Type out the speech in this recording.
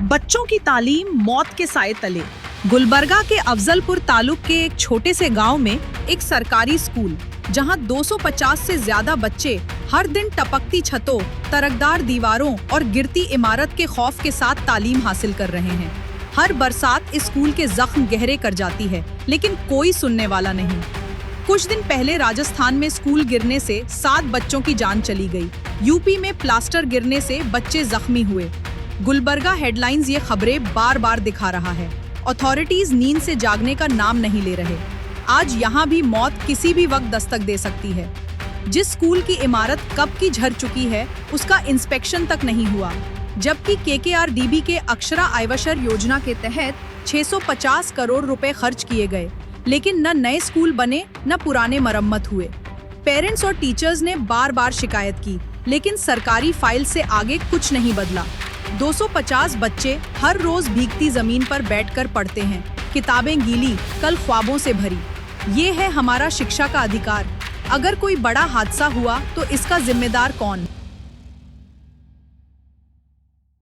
बच्चों की तालीम मौत के साए तले। गुलबर्गा के अफजलपुर तालुक के एक छोटे से गांव में एक सरकारी स्कूल, जहां 250 से ज्यादा बच्चे हर दिन टपकती छतों, तरकदार दीवारों और गिरती इमारत के खौफ के साथ तालीम हासिल कर रहे हैं। हर बरसात इस स्कूल के जख्म गहरे कर जाती है, लेकिन कोई सुनने वाला नहीं। कुछ दिन पहले राजस्थान में स्कूल गिरने से 7 बच्चों की जान चली गई। यूपी में प्लास्टर गिरने से बच्चे जख्मी हुए। गुलबर्गा हेडलाइंस ये खबरें बार बार दिखा रहा है। अथॉरिटीज नींद से जागने का नाम नहीं ले रहे। आज यहाँ भी मौत किसी भी वक्त दस्तक दे सकती है। जिस स्कूल की इमारत कब की झड़ चुकी है, उसका इंस्पेक्शन तक नहीं हुआ, जबकि KKRDB के अक्षरा आयवशर योजना के तहत 650 करोड़ रुपए खर्च किए गए, लेकिन न नए स्कूल बने न पुराने मरम्मत हुए। पेरेंट्स और टीचर्स ने बार बार शिकायत की, लेकिन सरकारी फाइल से आगे कुछ नहीं बदला। 250 बच्चे हर रोज भीगती जमीन पर बैठकर पढ़ते हैं, किताबें गीली, कल ख्वाबों से भरी। ये है हमारा शिक्षा का अधिकार। अगर कोई बड़ा हादसा हुआ तो इसका जिम्मेदार कौन?